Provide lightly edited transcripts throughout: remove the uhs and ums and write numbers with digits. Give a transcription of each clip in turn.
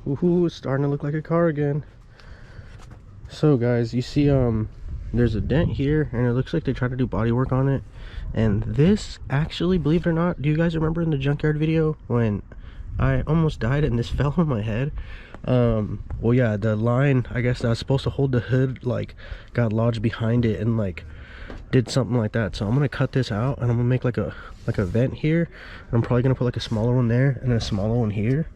Ooh, it's starting to look like a car again. So guys, you see there's a dent here, and it looks like they tried to do body work on it. And this actually, believe it or not, do you guys remember in the junkyard video when I almost died and this fell on my head? Well, yeah, the line, I guess, that was supposed to hold the hood, like, got lodged behind it and like did something like that. So I'm gonna cut this out, and I'm gonna make like a vent here, and I'm probably gonna put like a smaller one there and a smaller one here.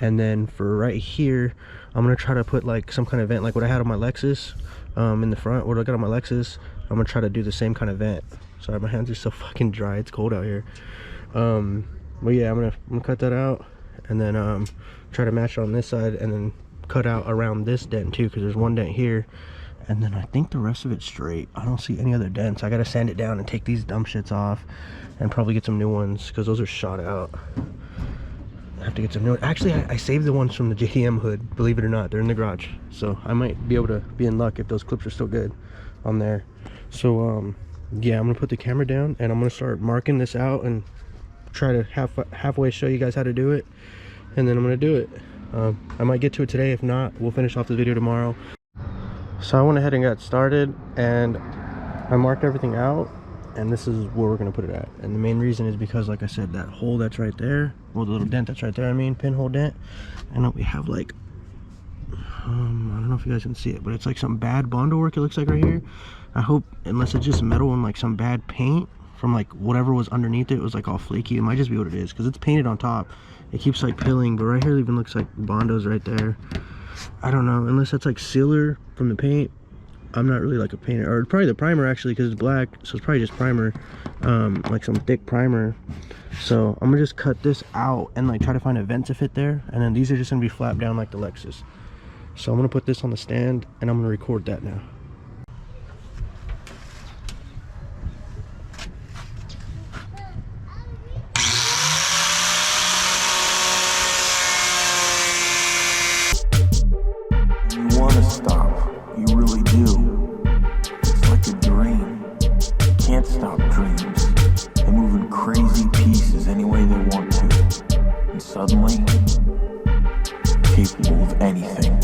And then for right here, I'm gonna try to put like some kind of vent like what I had on my Lexus, in the front, what I got on my Lexus. I'm gonna try to do the same kind of vent. Sorry, my hands are so fucking dry, it's cold out here. But yeah, I'm gonna cut that out, and then try to match it on this side, and then cut out around this dent too, because there's one dent here, and then I think the rest of it's straight. I don't see any other dents. I gotta sand it down and take these dumb shits off, and probably get some new ones, because those are shot out. I have to get some new ones. Actually, I saved the ones from the JDM hood, believe it or not. They're in the garage, so I might be able to be in luck if those clips are still good on there. So yeah, I'm gonna put the camera down, and I'm gonna start marking this out and try to halfway show you guys how to do it, and then I'm gonna do it. I might get to it today. If not, we'll finish off the video tomorrow. So I went ahead and got started, and I marked everything out, and this is where we're gonna put it at. And the main reason is because, like I said, that hole that's right there, well, the little dent that's right there, I mean, pinhole dent, and we have like I don't know if you guys can see it, but it's like some bad Bondo work, it looks like right here. I hope, unless it's just metal and like some bad paint from like whatever was underneath it, was like all flaky. It might just be what it is, because it's painted on top. It keeps like peeling, but right here even looks like Bondo's right there. I don't know, unless that's like sealer from the paint. I'm not really like a painter, or probably the primer actually, because it's black, so it's probably just primer, like some thick primer. So I'm gonna just cut this out and like try to find a vent to fit there, and then these are just gonna be flapped down like the Lexus. So I'm gonna put this on the stand, and I'm gonna record that now. You wanna stop, you really do. It's like a dream. You can't stop dreams. They move in crazy pieces any way they want to. And suddenly, capable of anything.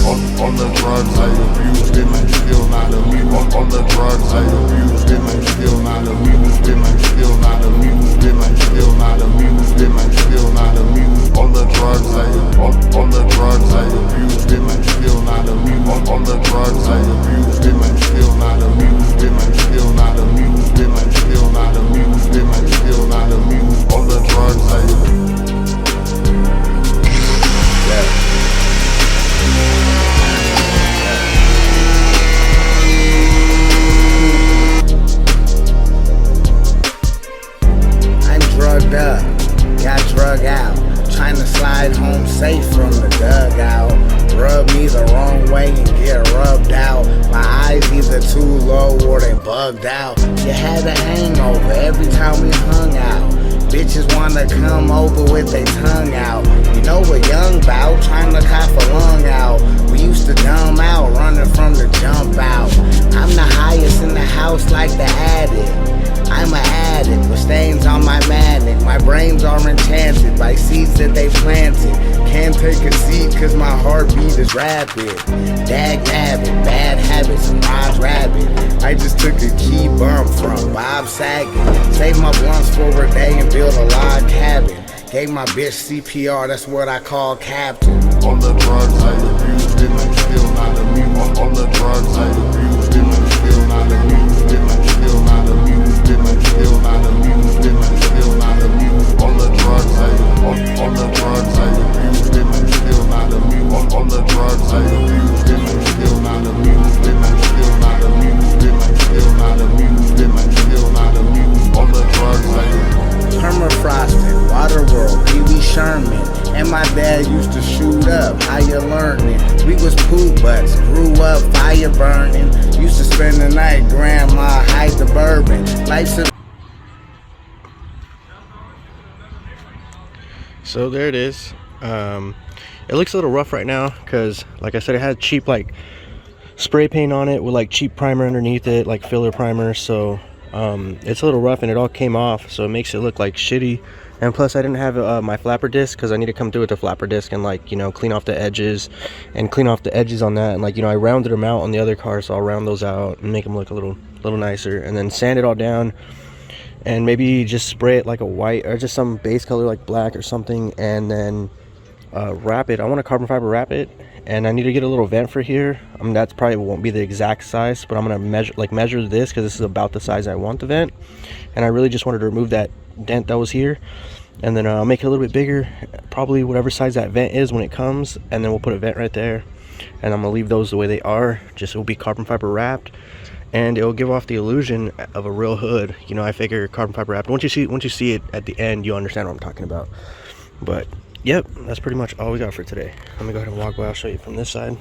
On the drugs I abused it, man, still not amused. On the drugs I abused it, man, still not amused. It, man, still not amused. It, man, still not amused. It, man, still not amused. On the drugs on the drugs I abused it, man, still not amused. On the drugs I abused it, man, still not amused. It, man, still not amused. It, man, still not amused. It, man, still not amused. On the drugs I drugged up, got drug out, trying to slide home safe from the dugout. Rub me the wrong way and get rubbed out. My eyes either too low or they bugged out. You had a hangover every time we hung out. Bitches wanna come over with their tongue out. You know what young bout, trying to cough a lung out. We used to dumb out, running from the jump out. I'm the highest in the house like the attic. I'm an addict with stains on my manic. My brains are enchanted by seeds that they planted. Can't take a seat cause my heartbeat is rapid. Dag nabbit, bad habits and Rod's rabbit. I just took a key bump from Bob Saget. Saved my blunts for a day and built a log cabin. Gave my bitch CPR, that's what I call captain. on the drugs I abused it, man, still not amused. On the drugs I abused it, man, still not amused. It, man, still not amused. It, man, still not amused. It, man, still not amused. On the drugs on the drugs I abused it, man, still not amused. On the drugs I abused it, man, still not amused. It, man, still not amused. It, man, still not amused. It, man, still not amused. On the drugs I Permafrosted, Waterworld, Pee-wee Sherman. And my dad used to shoot up, how you learning? We was poop butts, grew up fire burning. Used to spend the night, grandma hide the bourbon. Life's a So there it is. It looks a little rough right now because, like I said, it had cheap like spray paint on it with like cheap primer underneath it, like filler primer. So It's a little rough and it all came off, so it makes it look like shitty. And plus I didn't have my flapper disc, because I need to come through with the flapper disc and, like, you know, clean off the edges on that. And, like, you know, I rounded them out on the other car, so I'll round those out and make them look a little nicer, and then sand it all down and maybe just spray it like a white or just some base color like black or something, and then wrap it. I want to carbon fiber wrap it, and I need to get a little vent for here. That's probably won't be the exact size, but I'm gonna measure this, because this is about the size I want the vent, and I really just wanted to remove that dent that was here, and then I'll make it a little bit bigger, probably whatever size that vent is when it comes, and then we'll put a vent right there, and I'm gonna leave those the way they are. Just, it will be carbon fiber wrapped, and it will give off the illusion of a real hood. You know, I figure carbon fiber wrapped. Once you see it at the end, you'll understand what I'm talking about. But yep, that's pretty much all we got for today. Let me go ahead and walk by. I'll show you from this side.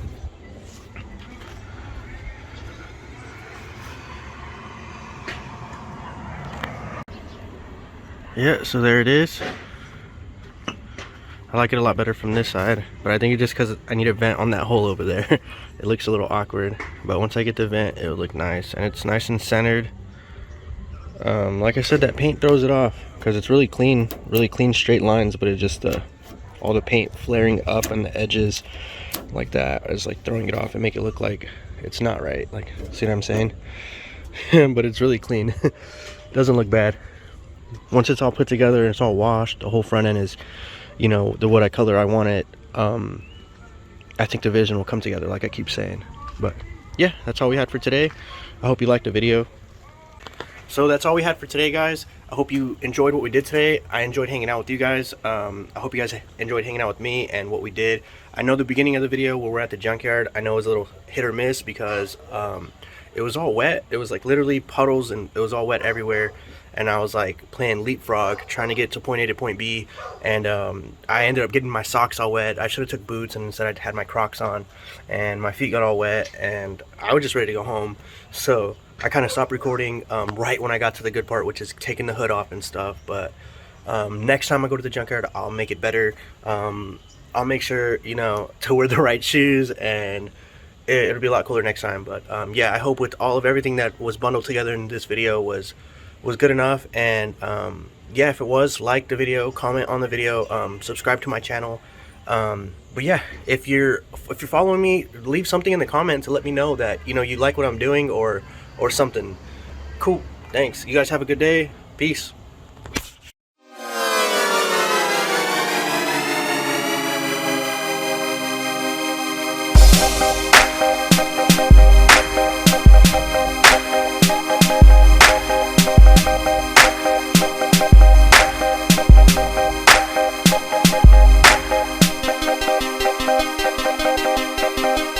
Yeah, so there it is. I like it a lot better from this side, but I think it's just because I need a vent on that hole over there. It looks a little awkward, but once I get the vent, it'll look nice, and it's nice and centered. Like I said, that paint throws it off, because it's really clean straight lines, but it just all the paint flaring up on the edges like that is like throwing it off and make it look like it's not right. Like, see what I'm saying? But it's really clean. Doesn't look bad. Once it's all put together and it's all washed, the whole front end is, you know, what color I want it, I think the vision will come together, like I keep saying. But yeah, that's all we had for today. I hope you liked the video. So that's all we had for today, guys. I hope you enjoyed what we did today. I enjoyed hanging out with you guys. I hope you guys enjoyed hanging out with me and what we did. I know the beginning of the video where we're at the junkyard, I know it was a little hit or miss, because it was all wet. It was like literally puddles, and it was all wet everywhere. And I was like playing leapfrog, trying to get to point A to point B, and I ended up getting my socks all wet. I should have took boots, and instead I had my Crocs on, and my feet got all wet, and I was just ready to go home. So I kind of stopped recording right when I got to the good part, which is taking the hood off and stuff. But next time I go to the junkyard, I'll make it better. I'll make sure, you know, to wear the right shoes, and it'll be a lot cooler next time. But yeah, I hope with all of everything that was bundled together in this video was good enough. And yeah, if it was, like the video, comment on the video, subscribe to my channel. But yeah, if you're following me, leave something in the comments to let me know that, you know, you like what I'm doing, or something. Cool. Thanks. You guys have a good day. Peace.